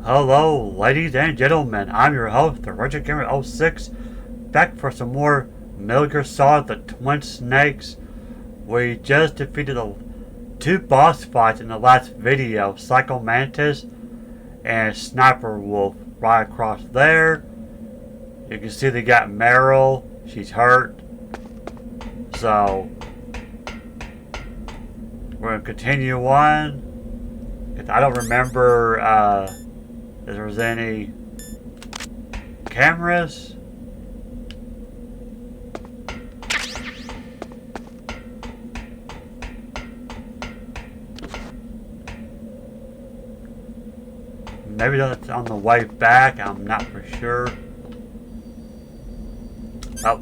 Hello, ladies and gentlemen. I'm your host, the Retro Gamer 06, back for some more Metal Gear Solid: The Twin Snakes. We just defeated the two boss fights in the last video, Psycho Mantis and Sniper Wolf, right across there. You can see they got Meryl. She's hurt. So we're gonna continue on. I don't remember if there was any cameras. Maybe that's on the way back. I'm not for sure. Oh.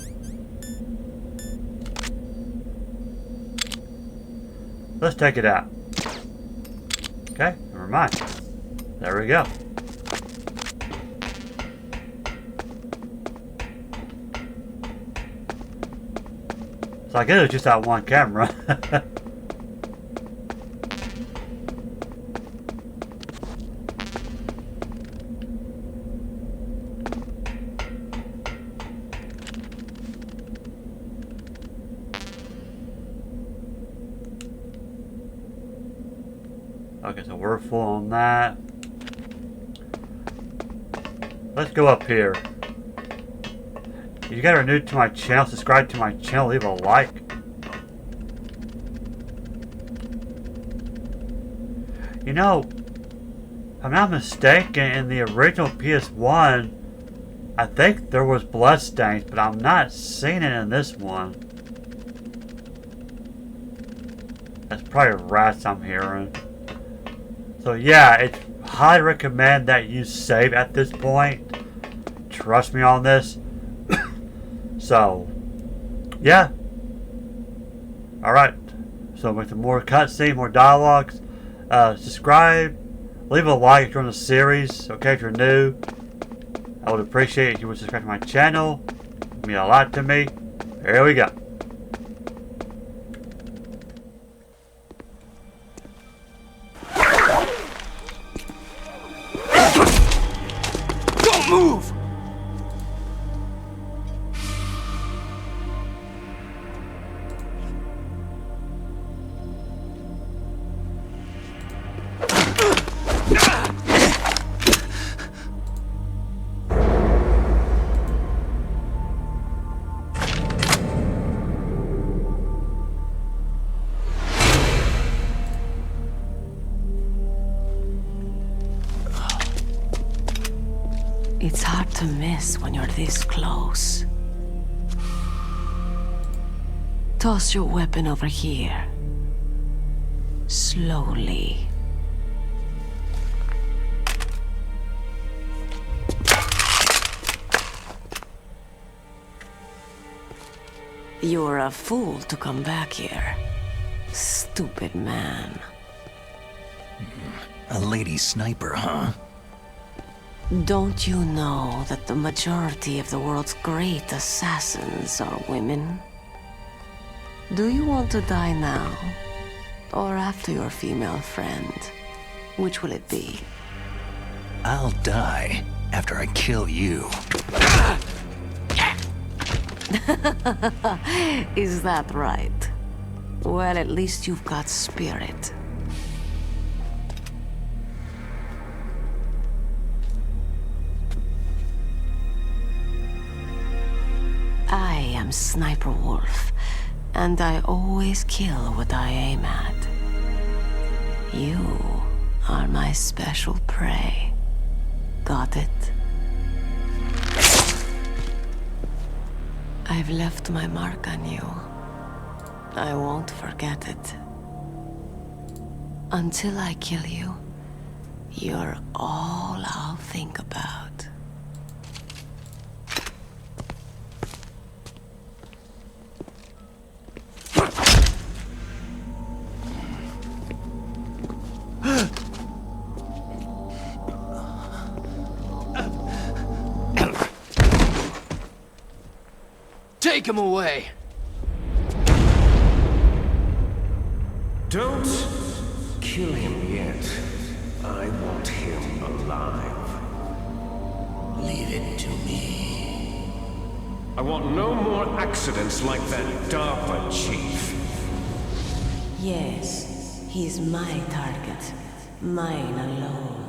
Let's take it out. Okay, never mind. There we go. So I guess it's just that one camera. Okay, so we're full on that. Let's go up here. If you guys are new to my channel, subscribe to my channel, leave a like. You know, if I'm not mistaken, in the original PS1, I think there was bloodstains, but I'm not seeing it in this one. That's probably rats I'm hearing. So yeah, it's highly recommend that you save at this point. Trust me on this. So, yeah. Alright. So with some more cutscene, more dialogues. Subscribe. Leave a like if you're on the series. Okay, if you're new. I would appreciate it if you would subscribe to my channel. It would mean a lot to me. Here we go. Move! It's hard to miss when you're this close. Toss your weapon over here. Slowly. You're a fool to come back here. Stupid man. A lady sniper, huh? Don't you know that the majority of the world's great assassins are women? Do you want to die now? Or after your female friend? Which will it be? I'll die after I kill you. Is that right? Well, at least you've got spirit. I am Sniper Wolf, and I always kill what I aim at. You are my special prey. Got it? I've left my mark on you. I won't forget it. Until I kill you, you're all I'll think about. Take him away! Don't kill him yet. I want him alive. alive. Leave it to me. I want no more accidents like that DARPA chief. Yes, he's my target. Mine alone.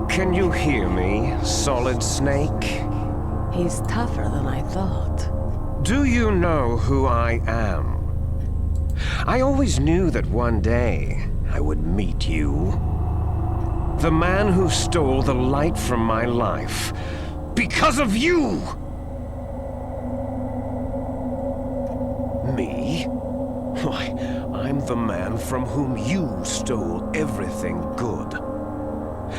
Can you hear me, Solid Snake? He's tougher than I thought. Do you know who I am? I always knew that one day I would meet you. The man who stole the light from my life. Because of you! Me? Why, I'm the man from whom you stole everything good.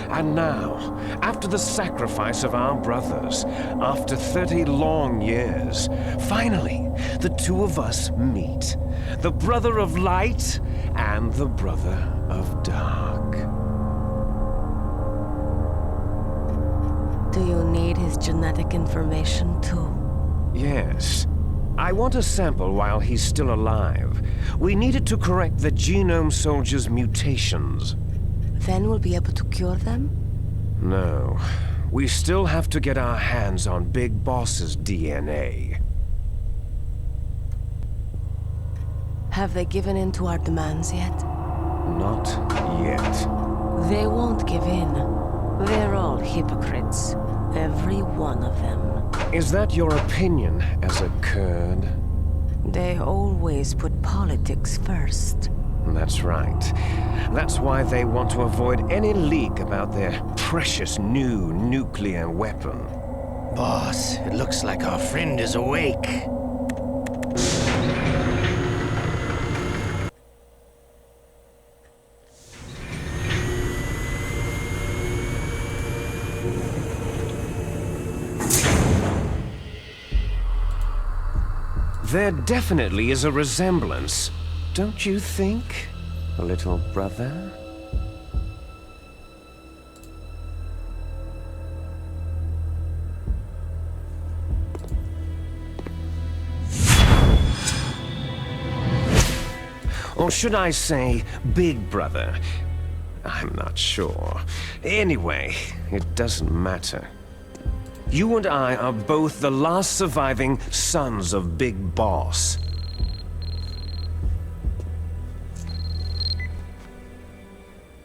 And now, after the sacrifice of our brothers, after 30 long years, finally, the two of us meet. The brother of light and the brother of dark. Do you need his genetic information too? Yes. I want a sample while he's still alive. We need it to correct the Genome Soldier's mutations. Then we'll be able to cure them? No. We still have to get our hands on Big Boss's DNA. Have they given in to our demands yet? Not yet. They won't give in. They're all hypocrites. Every one of them. Is that your opinion as a Kurd? They always put politics first. That's right. That's why they want to avoid any leak about their precious new nuclear weapon. Boss, it looks like our friend is awake. There definitely is a resemblance, don't you think, little brother? Or should I say, big brother? I'm not sure. Anyway, it doesn't matter. You and I are both the last surviving sons of Big Boss.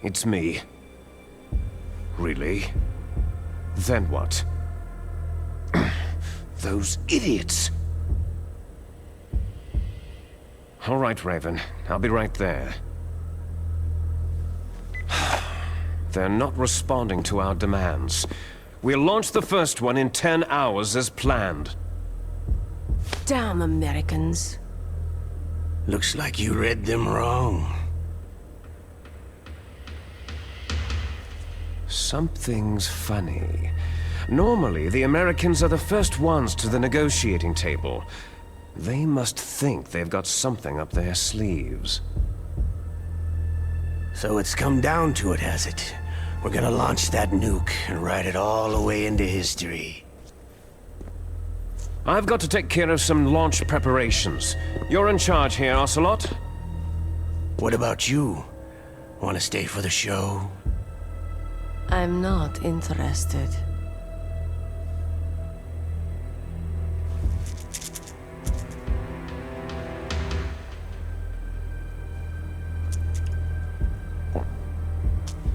It's me. Really? Then what? Those idiots! All right, Raven. I'll be right there. They're not responding to our demands. We'll launch the first one in 10 hours as planned. Damn Americans. Looks like you read them wrong. Something's funny. Normally, the Americans are the first ones to the negotiating table. They must think they've got something up their sleeves. So it's come down to it, has it? We're gonna launch that nuke and ride it all the way into history. I've got to take care of some launch preparations. You're in charge here, Ocelot. What about you? Wanna stay for the show? I'm not interested.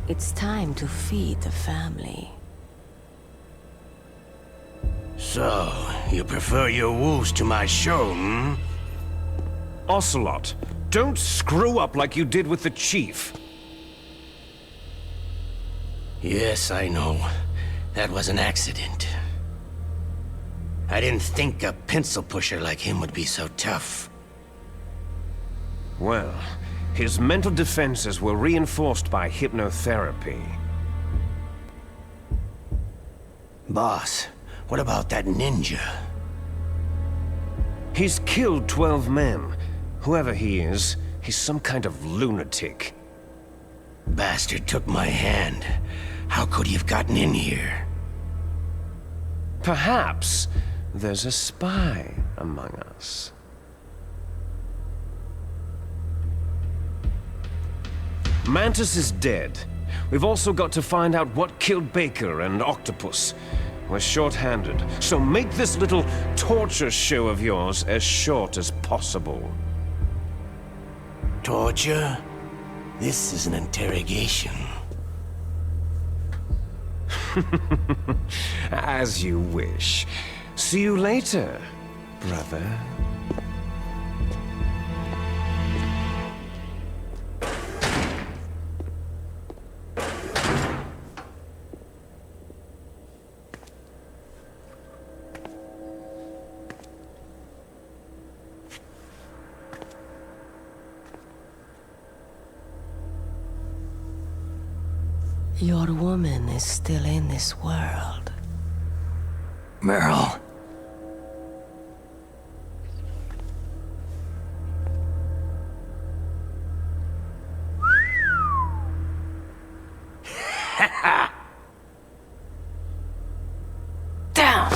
It's time to feed the family. So, you prefer your wolves to my show, hmm? Ocelot, don't screw up like you did with the chief. Yes, I know. That was an accident. I didn't think a pencil pusher like him would be so tough. Well, his mental defenses were reinforced by hypnotherapy. Boss, what about that ninja? He's killed 12 men. Whoever he is, he's some kind of lunatic. Bastard took my hand. How could he have gotten in here? Perhaps there's a spy among us. Mantis is dead. We've also got to find out what killed Baker and Octopus. We're short-handed, so make this little torture show of yours as short as possible. Torture? This is an interrogation. As you wish. See you later, brother. Your woman is still in this world. Meryl. Down!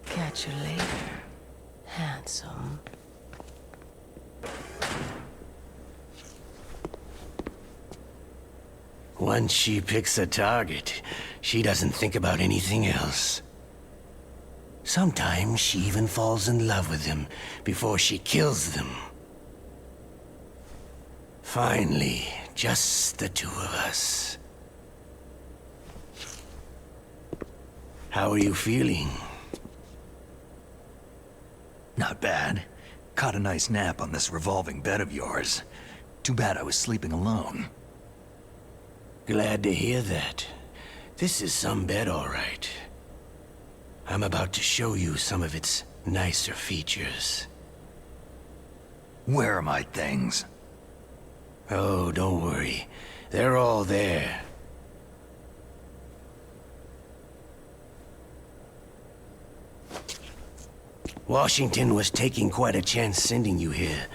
Catch you later, handsome. Once she picks a target, she doesn't think about anything else. Sometimes she even falls in love with them before she kills them. Finally, just the two of us. How are you feeling? Not bad. Caught a nice nap on this revolving bed of yours. Too bad I was sleeping alone. Glad to hear that. This is some bed, all right. I'm about to show you some of its nicer features. Where are my things? Oh, don't worry. They're all there. Washington was taking quite a chance sending you here.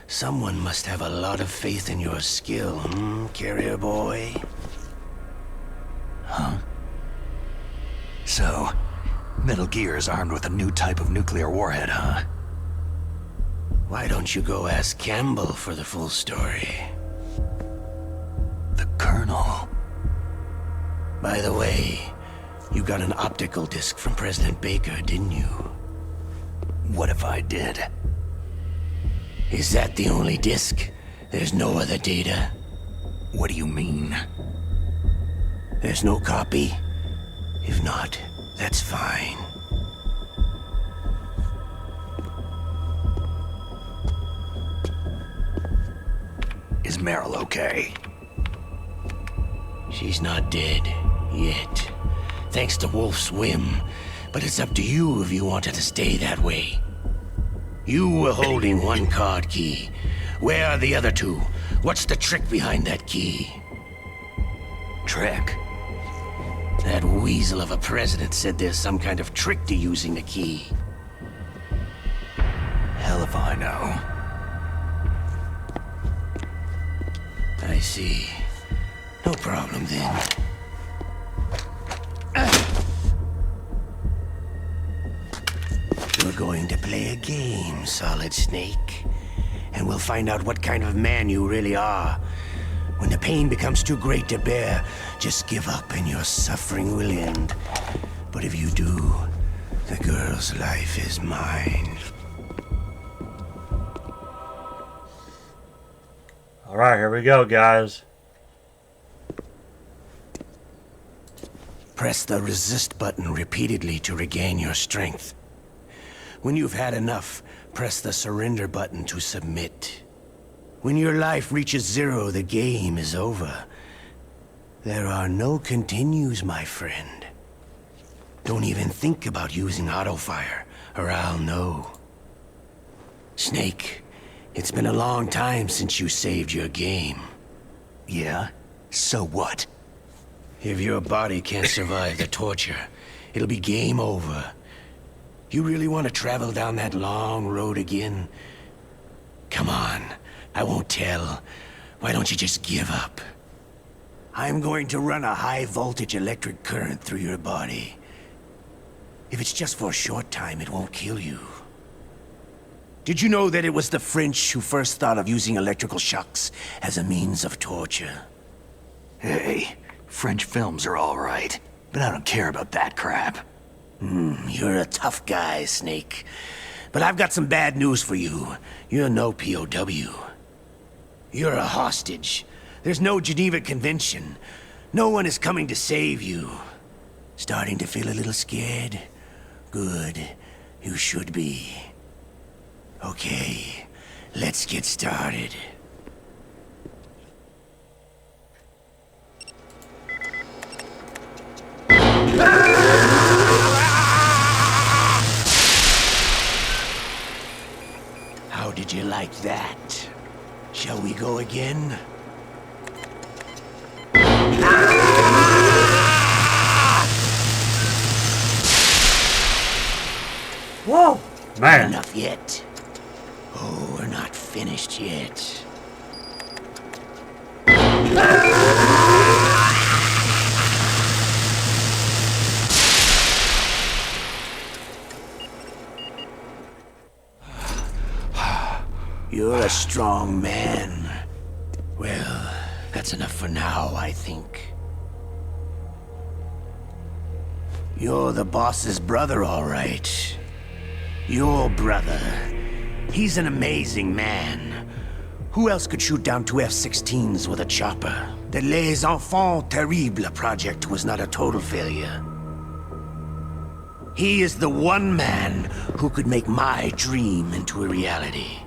Someone must have a lot of faith in your skill, carrier boy? Huh? So, Metal Gear is armed with a new type of nuclear warhead, huh? Why don't you go ask Campbell for the full story? The Colonel. By the way, you got an optical disc from President Baker, didn't you? What if I did? Is that the only disc? There's no other data? What do you mean? There's no copy? If not, that's fine. Is Meryl okay? She's not dead, yet. Thanks to Wolf's whim. But it's up to you if you want her to stay that way. You were holding one card key. Where are the other two? What's the trick behind that key? Trick? That weasel of a president said there's some kind of trick to using the key. Hell if I know. I see. No problem then. We're going to play a game, Solid Snake. And we'll find out what kind of man you really are. When the pain becomes too great to bear, just give up and your suffering will end. But if you do, the girl's life is mine. Alright, here we go, guys. Press the resist button repeatedly to regain your strength. When you've had enough, press the surrender button to submit. When your life reaches 0, the game is over. There are no continues, my friend. Don't even think about using auto-fire, or I'll know. Snake, it's been a long time since you saved your game. Yeah? So what? If your body can't survive the torture, it'll be game over. You really want to travel down that long road again? Come on, I won't tell. Why don't you just give up? I'm going to run a high-voltage electric current through your body. If it's just for a short time, it won't kill you. Did you know that it was the French who first thought of using electrical shocks as a means of torture? Hey, French films are all right, but I don't care about that crap. You're a tough guy, Snake. But I've got some bad news for you. You're no POW. You're a hostage. There's no Geneva Convention. No one is coming to save you. Starting to feel a little scared? Good. You should be. Okay, let's get started. How did you like that? Shall we go again? Whoa! Man. Enough yet? Oh, we're not finished yet. You're a strong man. Well, that's enough for now, I think. You're the boss's brother, all right. Your brother. He's an amazing man. Who else could shoot down 2 F-16s with a chopper? The Les Enfants Terribles project was not a total failure. He is the one man who could make my dream into a reality.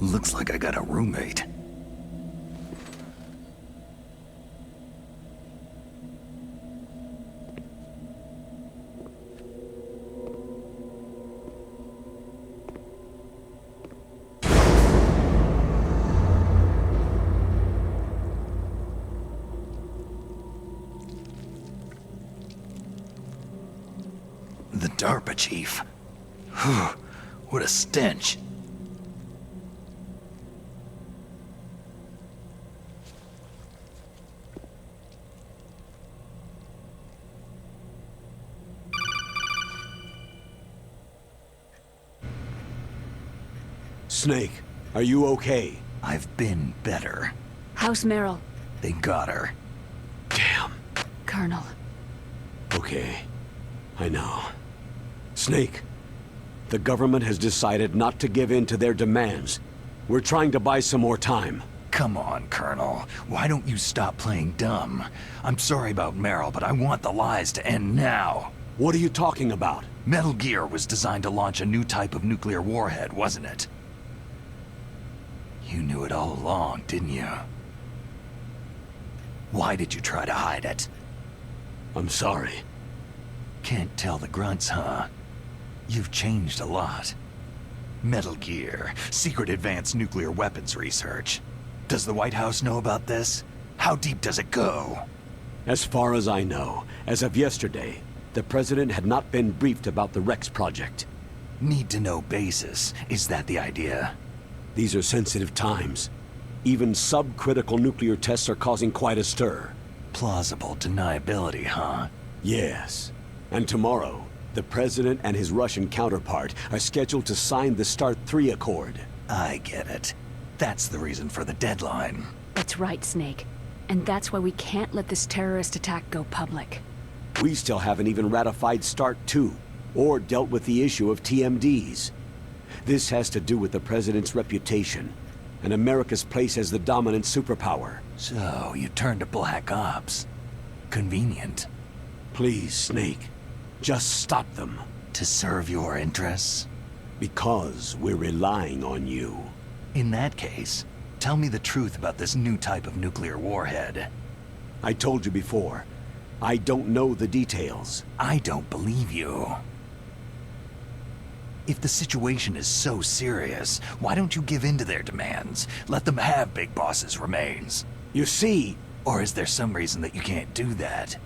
Looks like I got a roommate. The DARPA chief. Whew, what a stench. Snake, are you okay? I've been better. How's Meryl? They got her. Damn. Colonel. Okay. I know. Snake, the government has decided not to give in to their demands. We're trying to buy some more time. Come on, Colonel. Why don't you stop playing dumb? I'm sorry about Meryl, but I want the lies to end now. What are you talking about? Metal Gear was designed to launch a new type of nuclear warhead, wasn't it? You knew it all along, didn't you? Why did you try to hide it? I'm sorry. Can't tell the grunts, huh? You've changed a lot. Metal Gear, secret advanced nuclear weapons research. Does the White House know about this? How deep does it go? As far as I know, as of yesterday, the president had not been briefed about the Rex project. Need to know basis. Is that the idea? These are sensitive times. Even subcritical nuclear tests are causing quite a stir. Plausible deniability, huh? Yes. And tomorrow, the president and his Russian counterpart are scheduled to sign the START 3 Accord. I get it. That's the reason for the deadline. That's right, Snake. And that's why we can't let this terrorist attack go public. We still haven't even ratified START 2, or dealt with the issue of TMDs. This has to do with the president's reputation, and America's place as the dominant superpower. So, you turned to Black Ops. Convenient. Please, Snake, just stop them. To serve your interests? Because we're relying on you. In that case, tell me the truth about this new type of nuclear warhead. I told you before, I don't know the details. I don't believe you. If the situation is so serious, why don't you give in to their demands? Let them have Big Boss's remains. You see... Or is there some reason that you can't do that?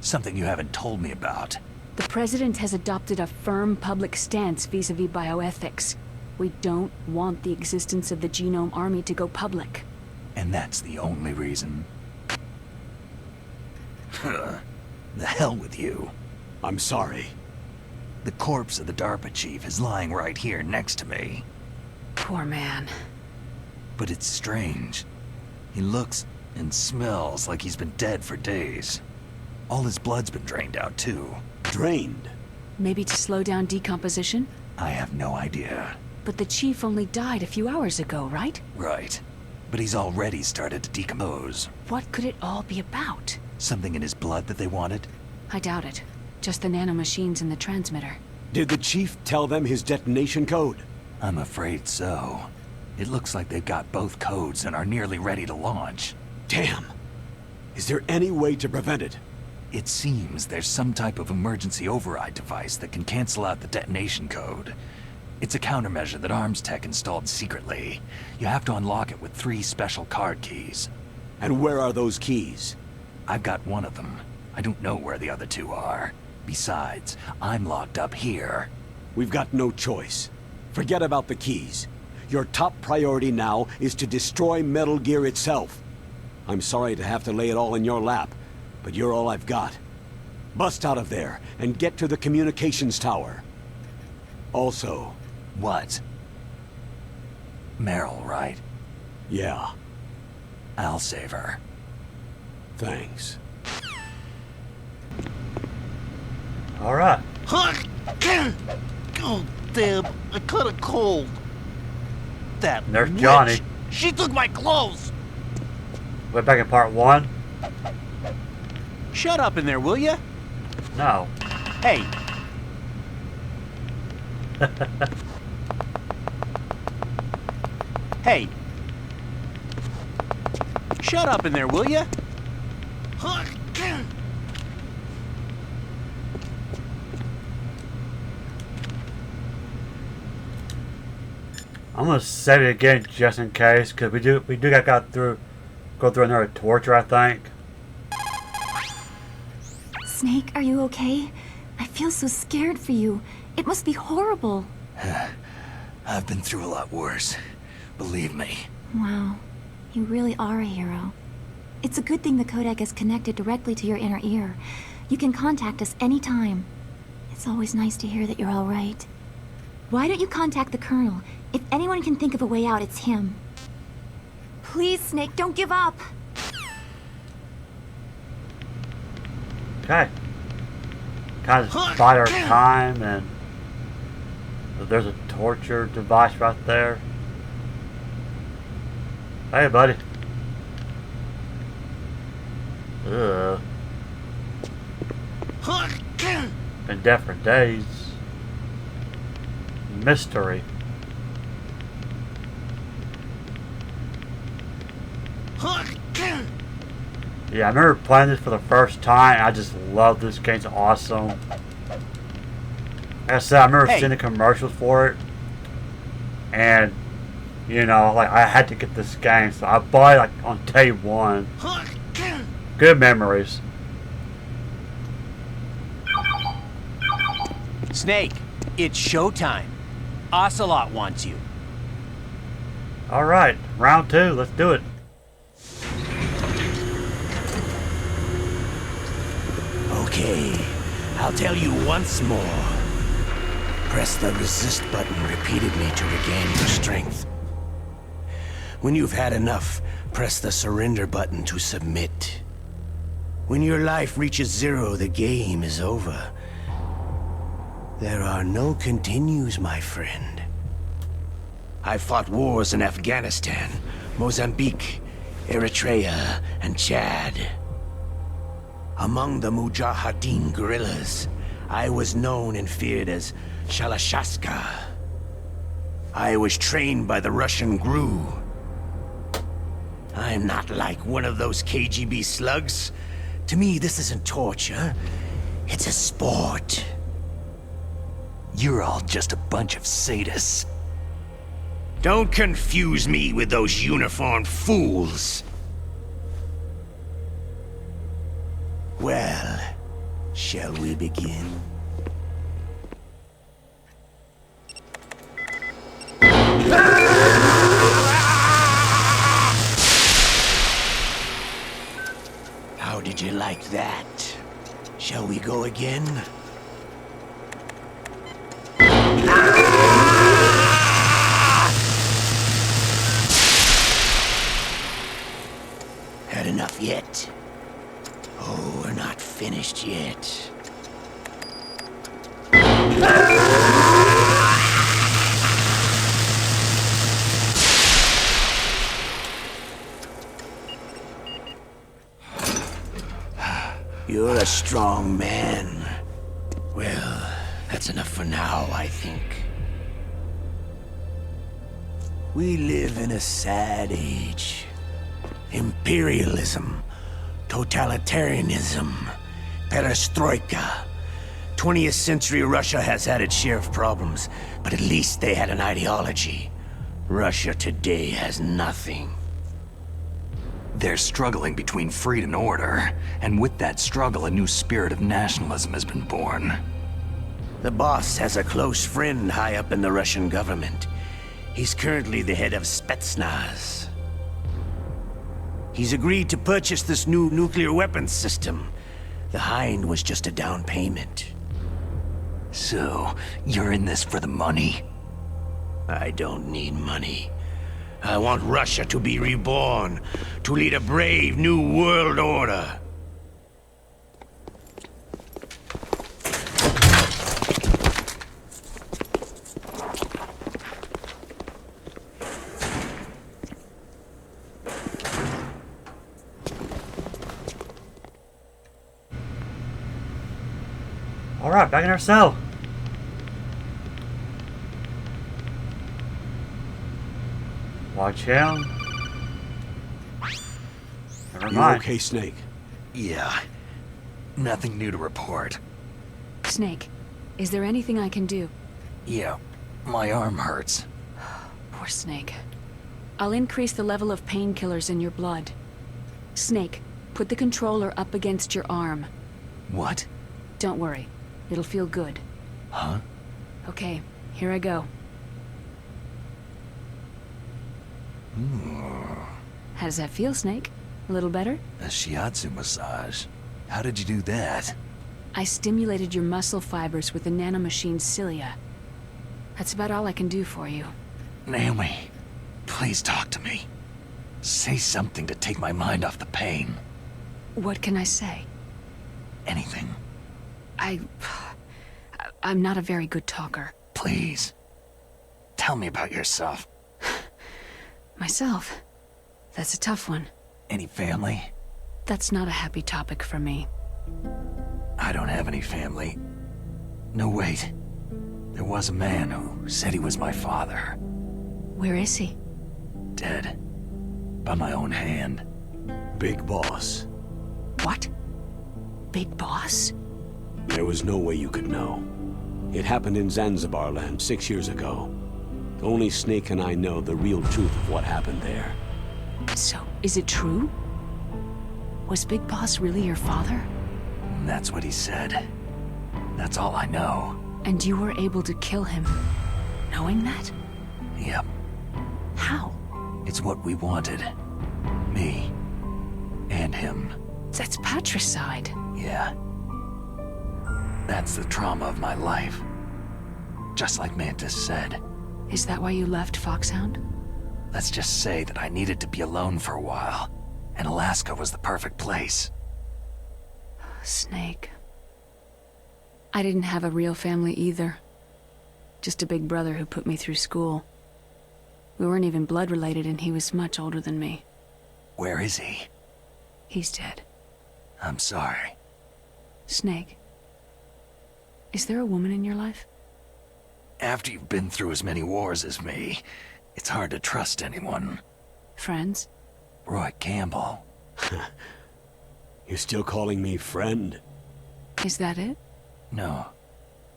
Something you haven't told me about. The President has adopted a firm public stance vis-a-vis bioethics. We don't want the existence of the Genome Army to go public. And that's the only reason? The hell with you. I'm sorry. The corpse of the DARPA chief is lying right here next to me. Poor man. But it's strange. He looks and smells like he's been dead for days. All his blood's been drained out too. Drained? Maybe to slow down decomposition? I have no idea. But the chief only died a few hours ago, right? Right. But he's already started to decompose. What could it all be about? Something in his blood that they wanted? I doubt it. Just the nanomachines in the transmitter. Did the chief tell them his detonation code? I'm afraid so. It looks like they've got both codes and are nearly ready to launch. Damn! Is there any way to prevent it? It seems there's some type of emergency override device that can cancel out the detonation code. It's a countermeasure that Arms Tech installed secretly. You have to unlock it with 3 special card keys. And where are those keys? I've got one of them. I don't know where the other 2 are. Besides, I'm locked up here. We've got no choice. Forget about the keys. Your top priority now is to destroy Metal Gear itself. I'm sorry to have to lay it all in your lap, but you're all I've got. Bust out of there and get to the communications tower. Also... What? Meryl, right? Yeah. I'll save her. Thanks. Alright. Oh, damn. I caught a cold. That There's witch. Johnny. She took my clothes. We're back in part 1? Shut up in there, will ya? No. Hey. Hey. Shut up in there, will ya? I'm gonna save it again just in case, because we do go through another torture, I think. Snake, are you okay? I feel so scared for you. It must be horrible. I've been through a lot worse. Believe me. Wow. You really are a hero. It's a good thing the codec is connected directly to your inner ear. You can contact us anytime. It's always nice to hear that you're all right. Why don't you contact the Colonel? If anyone can think of a way out, it's him. Please, Snake, don't give up! Okay. Kind of bide our time, and there's a torture device right there. Hey, buddy. Ugh. Been dead for days. Mystery. Yeah, I remember playing this for the first time. I just love this game. It's awesome. Like I said, I remember seeing the commercials for it. And, you know, like, I had to get this game. So I bought it, like, on day 1. Good memories. Snake, it's showtime. Ocelot wants you. Alright, round 2. Let's do it. Okay, I'll tell you once more. Press the resist button repeatedly to regain your strength. When you've had enough, press the surrender button to submit. When your life reaches 0, the game is over. There are no continues, my friend. I fought wars in Afghanistan, Mozambique, Eritrea, and Chad. Among the Mujahideen guerrillas, I was known and feared as Shalashaska. I was trained by the Russian GRU. I'm not like one of those KGB slugs. To me, this isn't torture. It's a sport. You're all just a bunch of sadists. Don't confuse me with those uniformed fools. Well, shall we begin? How did you like that? Shall we go again? Had enough yet? Oh, we're not finished yet. You're a strong man. Well, that's enough for now, I think. We live in a sad age. Imperialism, totalitarianism, perestroika. 20th century Russia has had its share of problems, but at least they had an ideology. Russia today has nothing. They're struggling between freedom and order, and with that struggle, a new spirit of nationalism has been born. The boss has a close friend high up in the Russian government. He's currently the head of Spetsnaz. He's agreed to purchase this new nuclear weapons system. The Hind was just a down payment. So, you're in this for the money? I don't need money. I want Russia to be reborn, to lead a brave new world order. Alright, back in our cell. Watch him. Never You mind. okay, Snake? Yeah. Nothing new to report. Snake, is there anything I can do? Yeah, my arm hurts. Poor Snake. I'll increase the level of painkillers in your blood. Snake, put the controller up against your arm. What? Don't worry. It'll feel good. Huh? Okay, here I go. How does that feel, Snake? A little better? A shiatsu massage. How did you do that? I stimulated your muscle fibers with the nanomachine cilia. That's about all I can do for you. Naomi, please talk to me. Say something to take my mind off the pain. What can I say? Anything. I'm not a very good talker. Please. Tell me about yourself. Myself? That's a tough one. Any family? That's not a happy topic for me. I don't have any family. No, wait. There was a man who said he was my father. Where is he? Dead. By my own hand. Big Boss. What? Big Boss? There was no way you could know. It happened in Zanzibar land 6 years ago. Only Snake and I know the real truth of what happened there. So, is it true? Was Big Boss really your father? That's what he said. That's all I know. And you were able to kill him, knowing that? Yep. How? It's what we wanted. Me. And him. That's patricide. Yeah. That's the trauma of my life. Just like Mantis said. Is that why you left Foxhound? Let's just say that I needed to be alone for a while, and Alaska was the perfect place. Snake. I didn't have a real family either. Just a big brother who put me through school. We weren't even blood related and he was much older than me. Where is he? He's dead. I'm sorry. Snake. Is there a woman in your life? After you've been through as many wars as me, it's hard to trust anyone. Friends? Roy Campbell. You're still calling me friend? Is that it? No,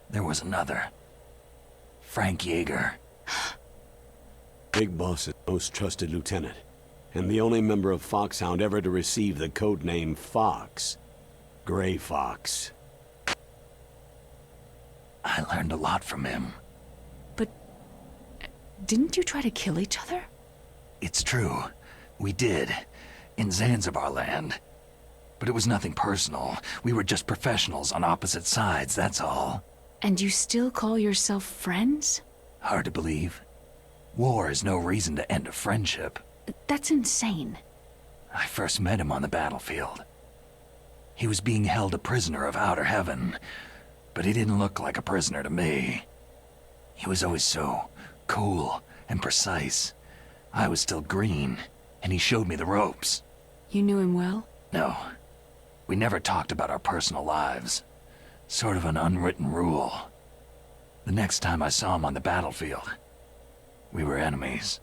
there was another. Frank Yeager. Big Boss's most trusted lieutenant, and the only member of Foxhound ever to receive the code name Fox. Gray Fox. I learned a lot from him. But didn't you try to kill each other? It's true. We did. In Zanzibar land. But it was nothing personal. We were just professionals on opposite sides, that's all. And you still call yourself friends? Hard to believe. War is no reason to end a friendship. That's insane. I first met him on the battlefield. He was being held a prisoner of outer heaven, but he didn't look like a prisoner to me. He was always so cool and precise. I was still green, and he showed me the ropes. You knew him well? No. We never talked about our personal lives. Sort of an unwritten rule. The next time I saw him on the battlefield, we were enemies.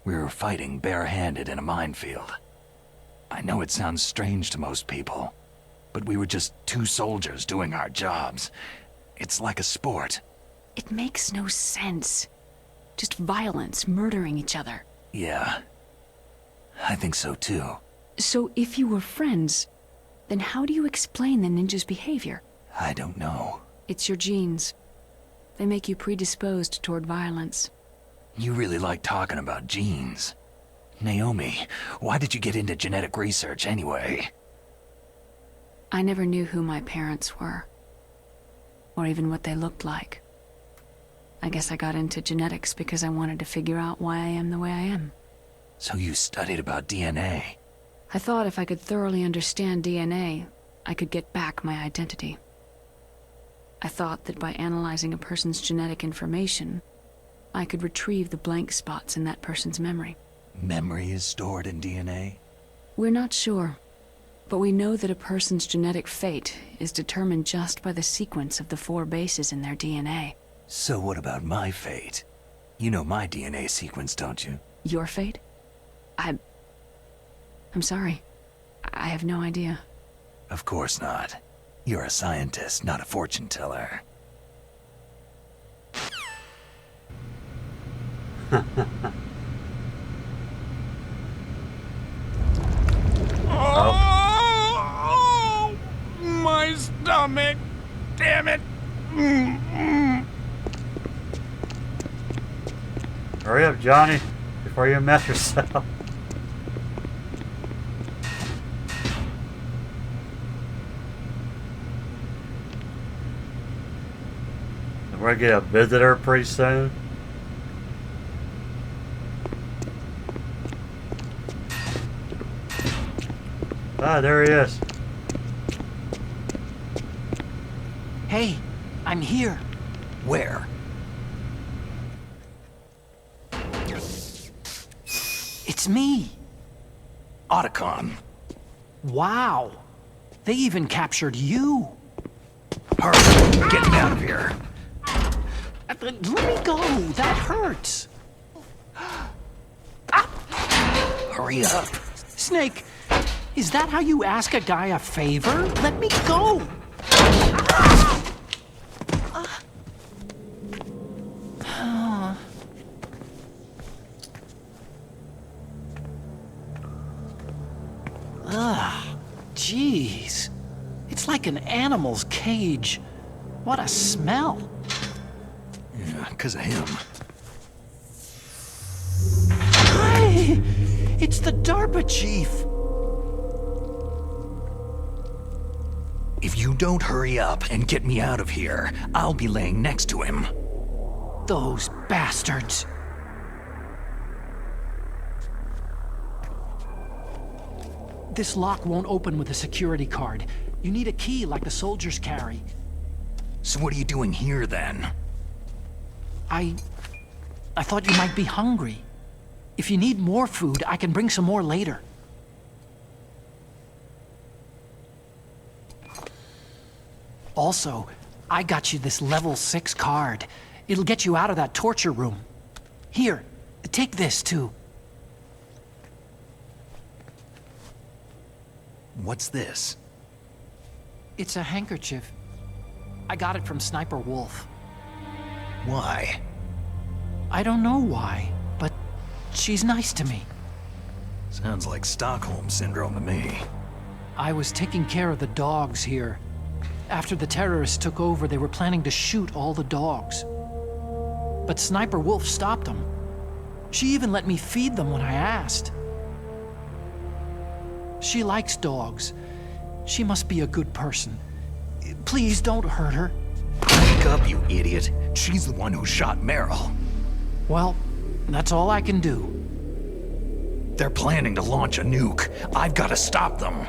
We were fighting barehanded in a minefield. I know it sounds strange to most people, but we were just two soldiers doing our jobs. It's like a sport. It makes no sense. Just violence, murdering each other. Yeah, I think so too. So if you were friends, then how do you explain the ninja's behavior? I don't know. It's your genes. They make you predisposed toward violence. You really like talking about genes. Naomi, why did you get into genetic research anyway? I never knew who my parents were, or even what they looked like. I guess I got into genetics because I wanted to figure out why I am the way I am. So you studied about DNA? I thought if I could thoroughly understand DNA, I could get back my identity. I thought that by analyzing a person's genetic information, I could retrieve the blank spots in that person's memory. Memory is stored in DNA? We're not sure, but we know that a person's genetic fate is determined just by the sequence of the 4 bases in their DNA. So what about my fate? You know my DNA sequence, don't you? Your fate? I'm sorry. I have no idea. Of course not. You're a scientist, not a fortune teller. Oh, my stomach! Damn it! Hurry up, Johnny, before you mess yourself. We're gonna get a visitor pretty soon. Ah, there he is. Hey, I'm here. Where? It's me. Otacon. Wow. They even captured you. Hurry, get me out of here. Let me go. That hurts. Hurry up. Snake, is that how you ask a guy a favor? Let me go. Jeez. It's like an animal's cage. What a smell. Yeah, 'cause of him. Hi! It's the DARPA chief. If you don't hurry up and get me out of here, I'll be laying next to him. Those bastards. This lock won't open with a security card. You need a key like the soldiers carry. So what are you doing here then? I thought you might be hungry. If you need more food, I can bring some more later. Also, I got you this level 6 card. It'll get you out of that torture room. Here, take this too. What's this? It's a handkerchief. I got it from Sniper Wolf. Why? I don't know why, but she's nice to me. Sounds like Stockholm Syndrome to me. I was taking care of the dogs here. After the terrorists took over, they were planning to shoot all the dogs. But Sniper Wolf stopped them. She even let me feed them when I asked. She likes dogs. She must be a good person. Please don't hurt her. Wake up, you idiot. She's the one who shot Meryl. Well, that's all I can do. They're planning to launch a nuke. I've got to stop them.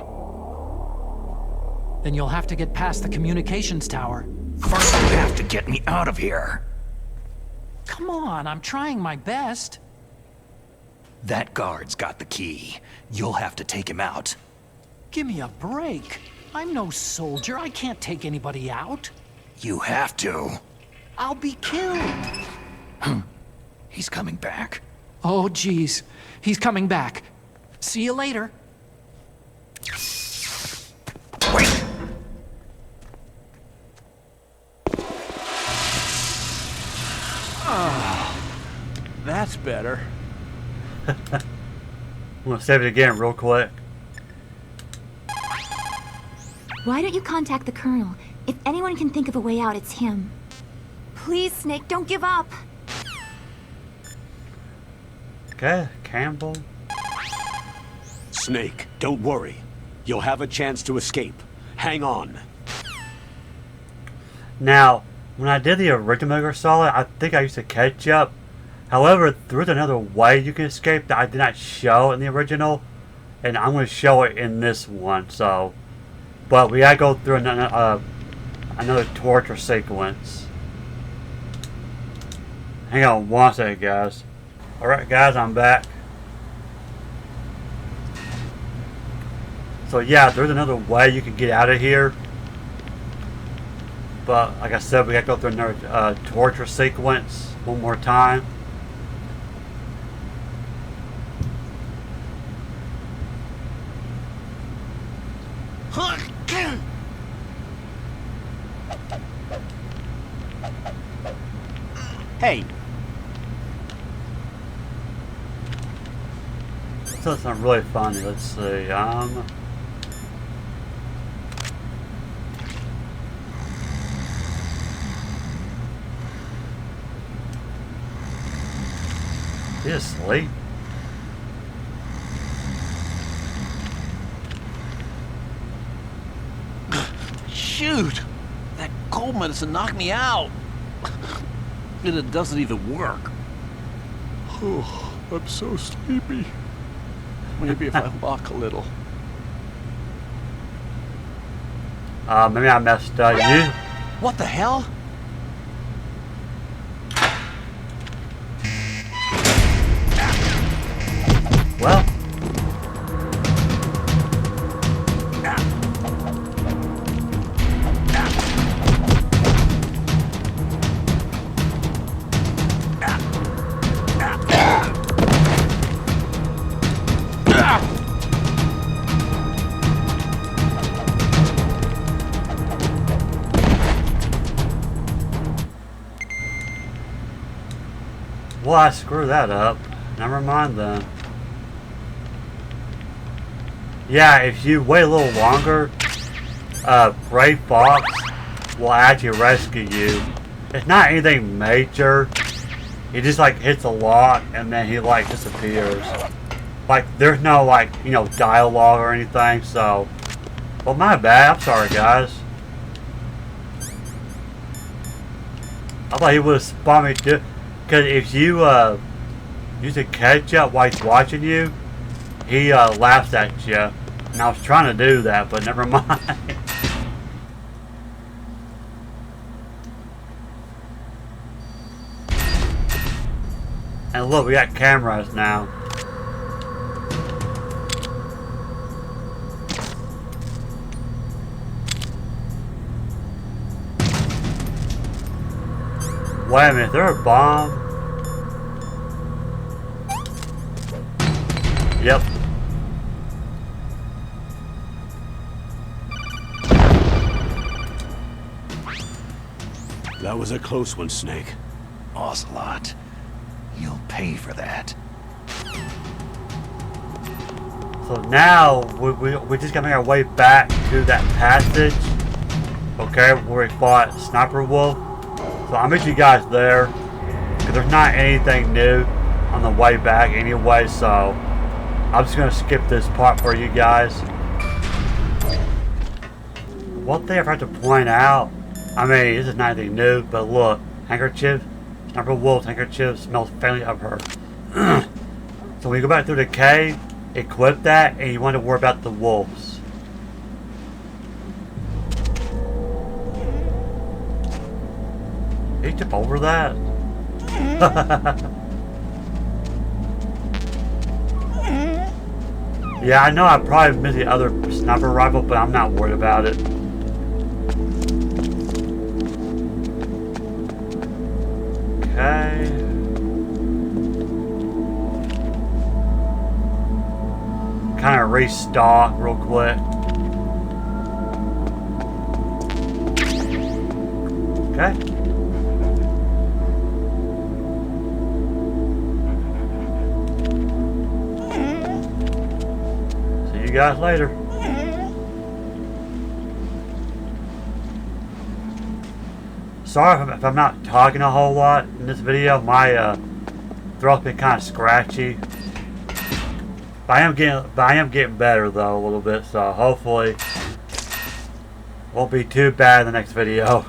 Then you'll have to get past the communications tower. First, you have to get me out of here. Come on, I'm trying my best. That guard's got the key. You'll have to take him out. Give me a break. I'm no soldier. I can't take anybody out. You have to. I'll be killed. He's coming back. Oh, geez. He's coming back. See you later. Wait! That's better. I'm gonna save it again real quick. Why don't you contact the Colonel? If anyone can think of a way out, it's him. Please, Snake, don't give up. Okay, Campbell. Snake, don't worry. You'll have a chance to escape. Hang on. Now, when I did the original Metal Gear Solid, I think I used to catch up. However, there's another way you can escape that I did not show in the original, and I'm going to show it in this one. So, but we gotta go through another torture sequence. Hang on one second, guys. Alright, guys, I'm back. So yeah, there's another way you can get out of here. But like I said, we gotta go through another torture sequence one more time. Hey, So something really funny. Let's see. He asleep? Shoot! That cold medicine knocked me out. And it doesn't even work. Oh, I'm so sleepy. Maybe if I walk a little. Maybe I messed up. You? What the hell? Well. Well, I screwed that up. Never mind then. Yeah, if you wait a little longer, Gray Fox will actually rescue you. It's not anything major. He just like hits a lot and then he like disappears. Like there's no like, you know, dialogue or anything, so. Well, my bad. I'm sorry, guys. I thought he would have spawned me too. Because if you use a ketchup while he's watching you, he laughs at you. And I was trying to do that, but never mind. And look, we got cameras now. Wait a minute, is there a bomb? Yep. That was a close one, Snake. Ocelot, you'll pay for that. So now, we just gotta make our way back to that passage. Okay, where we fought Sniper Wolf. So I'll meet you guys there. Because there's not anything new on the way back anyway, so I'm just gonna skip this part for you guys. One thing I forgot to point out, I mean, this is not anything new, but look, handkerchief, Sniper Wolf's handkerchief smells faintly of her. So when you go back through the cave, equip that, and you want to worry about the wolves. Did he jump over that? Yeah, I know I probably missed the other sniper rifle, but I'm not worried about it. Okay. Kind of restock real quick. Okay. See you guys later. Sorry if I'm not talking a whole lot in this video. My throat's been kind of scratchy. But I am getting better though a little bit, so hopefully won't be too bad in the next video.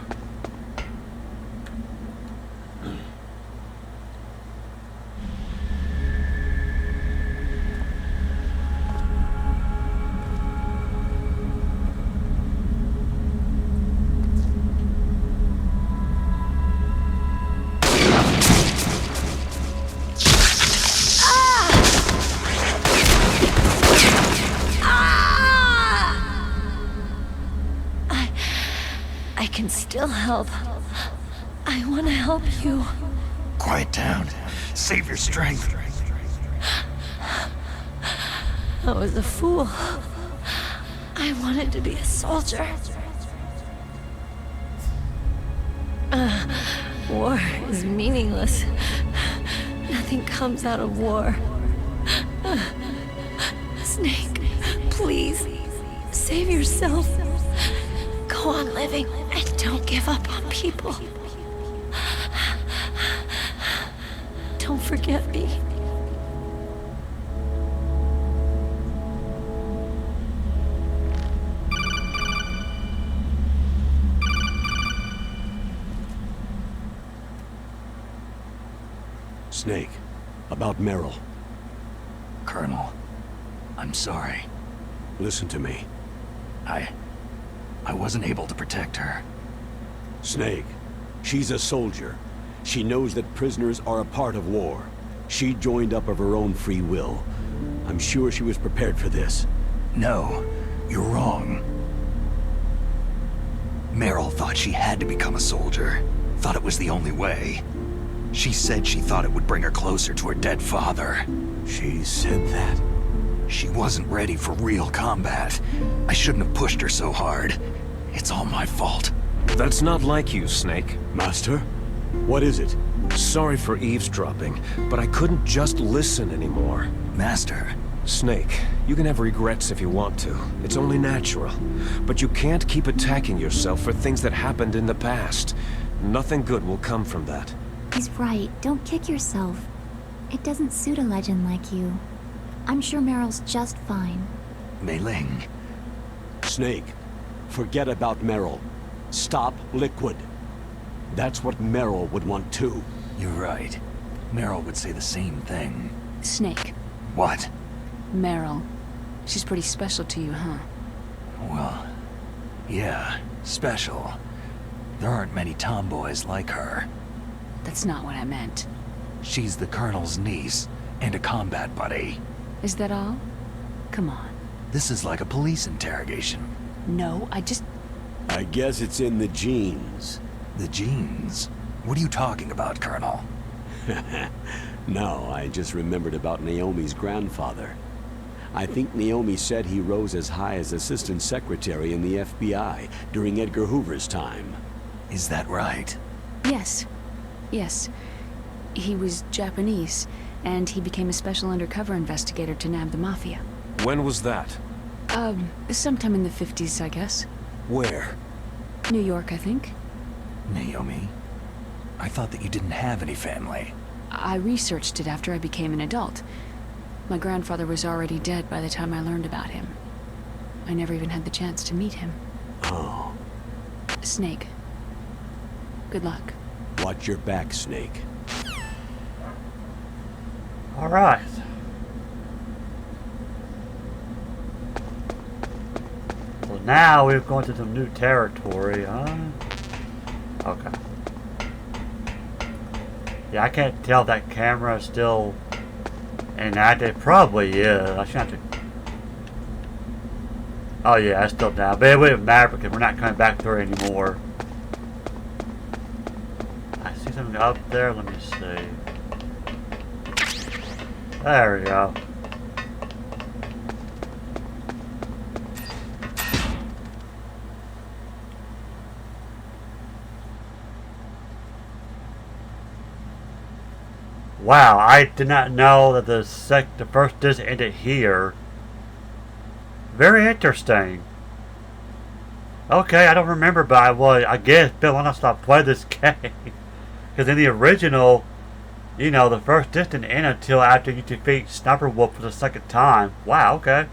I can still help. I want to help you. Quiet down. Save your strength. I was a fool. I wanted to be a soldier. War is meaningless. Nothing comes out of war. Snake, please, save yourself. Go on living and don't give up on people. Don't forget me. Snake, about Meryl. Colonel, I'm sorry. Listen to me. I wasn't able to protect her. Snake, she's a soldier. She knows that prisoners are a part of war. She joined up of her own free will. I'm sure she was prepared for this. No, you're wrong. Meryl thought she had to become a soldier. Thought it was the only way. She said she thought it would bring her closer to her dead father. She said that? She wasn't ready for real combat. I shouldn't have pushed her so hard. It's all my fault. That's not like you, Snake. Master? What is it? Sorry for eavesdropping, but I couldn't just listen anymore. Master. Snake, you can have regrets if you want to. It's only natural. But you can't keep attacking yourself for things that happened in the past. Nothing good will come from that. He's right. Don't kick yourself. It doesn't suit a legend like you. I'm sure Meryl's just fine. Mei Ling. Snake, forget about Meryl. Stop Liquid. That's what Meryl would want too. You're right. Meryl would say the same thing. Snake. What? Meryl. She's pretty special to you, huh? Well, yeah, special. There aren't many tomboys like her. That's not what I meant. She's the Colonel's niece and a combat buddy. Is that all? Come on. This is like a police interrogation. No, I guess it's in the genes. The genes? What are you talking about, Colonel? No, I just remembered about Naomi's grandfather. I think Naomi said he rose as high as assistant secretary in the FBI during Edgar Hoover's time. Is that right? Yes. Yes. He was Japanese, and he became a special undercover investigator to nab the Mafia. When was that? Sometime in the 50s, I guess. Where? New York, I think. Naomi? I thought that you didn't have any family. I researched it after I became an adult. My grandfather was already dead by the time I learned about him. I never even had the chance to meet him. Oh. Snake. Good luck. Watch your back, Snake. Alright. So now we're going to some new territory, huh? Okay. Yeah, I can't tell if that camera is still inactive. Probably is. I should have to. Oh yeah, it's still down. But it wouldn't matter because we're not coming back through anymore. I see something up there. Let me see. There we go. Wow, I did not know that the first disc ended here. Very interesting. Okay, I don't remember, but I guess it's been when I stopped playing this game. Because in the original, you know, the first disc didn't end until after you defeat Sniper Wolf for the second time. Wow, okay.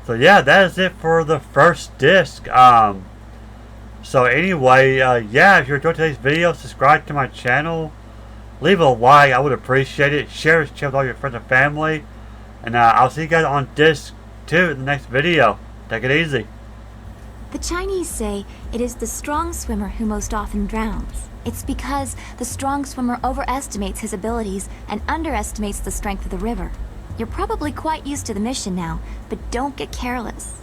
So yeah, that is it for the first disc. So anyway, yeah, if you enjoyed today's video, subscribe to my channel. Leave a like, I would appreciate it. Share this channel with all your friends and family. And I'll see you guys on disc 2 in the next video. Take it easy. The Chinese say it is the strong swimmer who most often drowns. It's because the strong swimmer overestimates his abilities and underestimates the strength of the river. You're probably quite used to the mission now, but don't get careless.